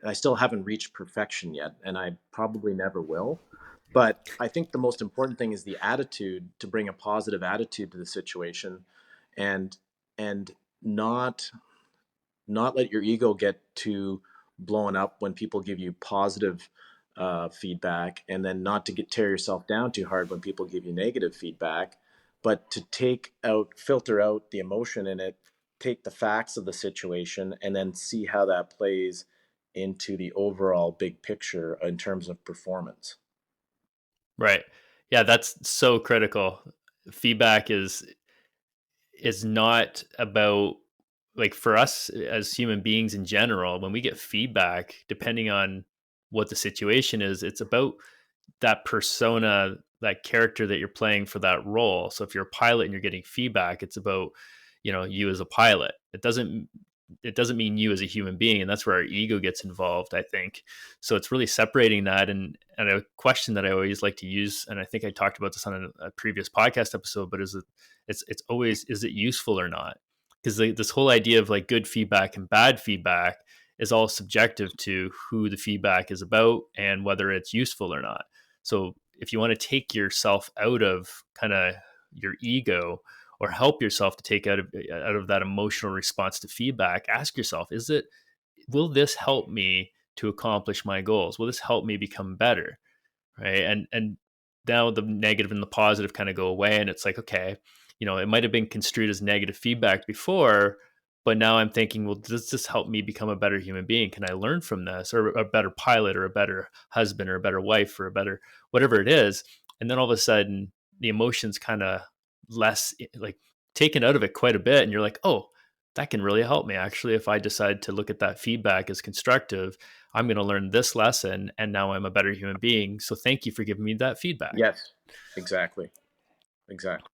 I still haven't reached perfection yet, and I probably never will. But I think the most important thing is the attitude, to bring a positive attitude to the situation, and and not not let your ego get too blown up when people give you positive feedback, and then not to tear yourself down too hard when people give you negative feedback, but to filter out the emotion in it, take the facts of the situation, and then see how that plays into the overall big picture in terms of performance. Right. Yeah, that's so critical. Feedback is not about, like, for us as human beings in general, when we get feedback, depending on what the situation is, it's about that persona, that character that you're playing for that role. So if you're a pilot and you're getting feedback, it's about, you as a pilot. It doesn't mean you as a human being, and that's where our ego gets involved, I think. So it's really separating that. And a question that I always like to use, and I think I talked about this on a previous podcast episode, but it's always, is it useful or not? Because this whole idea of like good feedback and bad feedback is all subjective to who the feedback is about and whether it's useful or not. So if you want to take yourself out of kind of your ego, or help yourself to take out of that emotional response to feedback, ask yourself, will this help me to accomplish my goals? Will this help me become better? Right. And now the negative and the positive kind of go away, and it's like, okay, it might have been construed as negative feedback before, but now I'm thinking, well, does this help me become a better human being? Can I learn from this, or a better pilot, or a better husband, or a better wife, or a better whatever it is? And then all of a sudden the emotions kind of less, like, taken out of it quite a bit, and you're like, oh, that can really help me actually. If I decide to look at that feedback as constructive, I'm going to learn this lesson, and now I'm a better human being. So thank you for giving me that feedback. Yes, exactly. Exactly.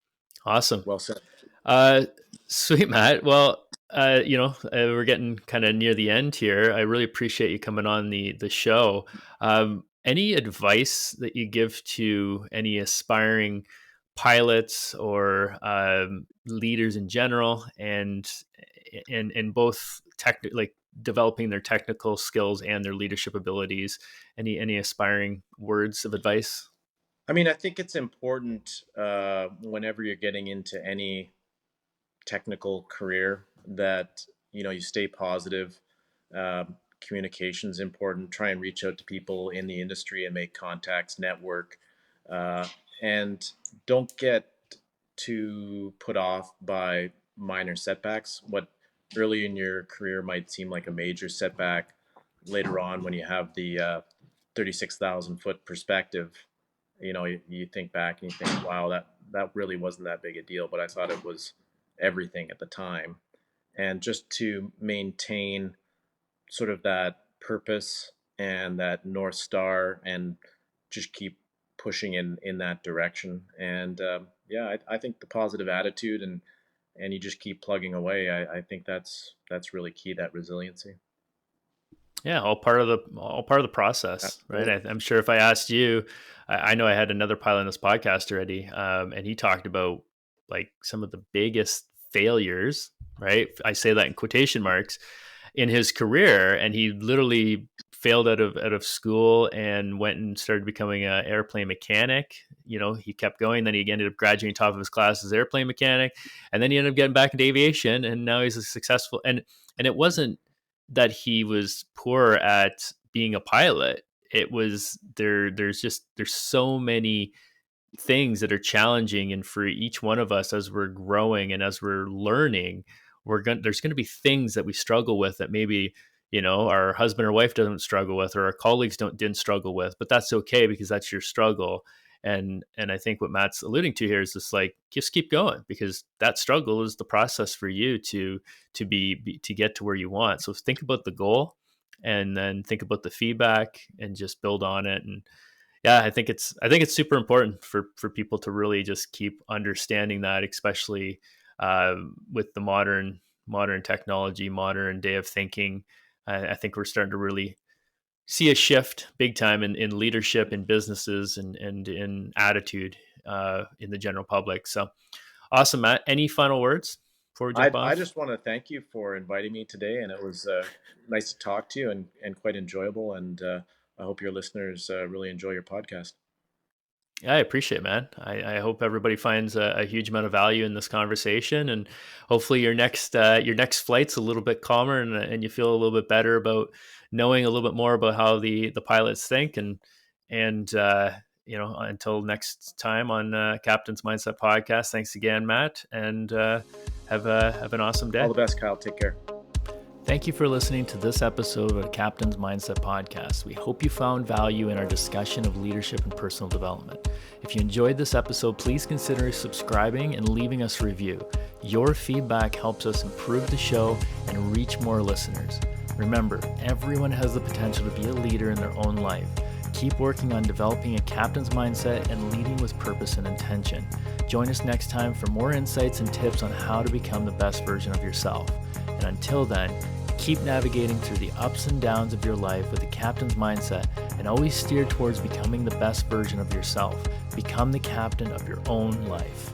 Awesome. Well said. Uh, Sweet, Matt. Well, we're getting kind of near the end here. I really appreciate you coming on the show. Any advice that you give to any aspiring pilots or leaders in general, and in both like developing their technical skills and their leadership abilities? Any aspiring words of advice? I mean, I think it's important, whenever you're getting into any technical career, that you stay positive. Communication is important. Try and reach out to people in the industry and make contacts, network, uh, and don't get too put off by minor setbacks. What early in your career might seem like a major setback, later on, when you have the 36,000-foot perspective, you think back and you think, wow, that really wasn't that big a deal, but I thought it was everything at the time. And just to maintain sort of that purpose and that North Star, and just keep pushing in that direction. And yeah, I think the positive attitude, and you just keep plugging away. I think that's really key, that resiliency. Yeah, all part of the process, right? Absolutely. I'm sure if I asked you, I know I had another pilot on this podcast already, and he talked about like some of the biggest failures, right? I say that in quotation marks, in his career, and he literally failed out of school and went and started becoming an airplane mechanic. He kept going, then he ended up graduating top of his class as airplane mechanic, and then he ended up getting back into aviation, and now he's a successful. And it wasn't that he was poor at being a pilot. It was there's so many things that are challenging, and for each one of us as we're growing and as we're learning, there's going to be things that we struggle with that maybe our husband or wife doesn't struggle with, or our colleagues didn't struggle with, but that's okay because that's your struggle. And I think what Matt's alluding to here is just keep going, because that struggle is the process for you to get to where you want. So think about the goal, and then think about the feedback, and just build on it. And yeah, I think it's super important for people to really just keep understanding that, especially with the modern technology, modern day of thinking. I think we're starting to really see a shift big time in leadership in businesses, and in attitude in the general public. So awesome, Matt. Any final words before we jump I off? just want to thank you for inviting me today, and it was nice to talk to you, and quite enjoyable. And I hope your listeners really enjoy your podcast. Yeah, I appreciate it, man. I hope everybody finds a huge amount of value in this conversation, and hopefully your next flight's a little bit calmer, and you feel a little bit better about knowing a little bit more about how the pilots think. And until next time on Captain's Mindset Podcast. Thanks again, Matt, and have an awesome All day. the best, Kyle. Take care. Thank you for listening to this episode of the Captain's Mindset Podcast. We hope you found value in our discussion of leadership and personal development. If you enjoyed this episode, please consider subscribing and leaving us a review. Your feedback helps us improve the show and reach more listeners. Remember, everyone has the potential to be a leader in their own life. Keep working on developing a captain's mindset and leading with purpose and intention. Join us next time for more insights and tips on how to become the best version of yourself. And until then, keep navigating through the ups and downs of your life with a captain's mindset, and always steer towards becoming the best version of yourself. Become the captain of your own life.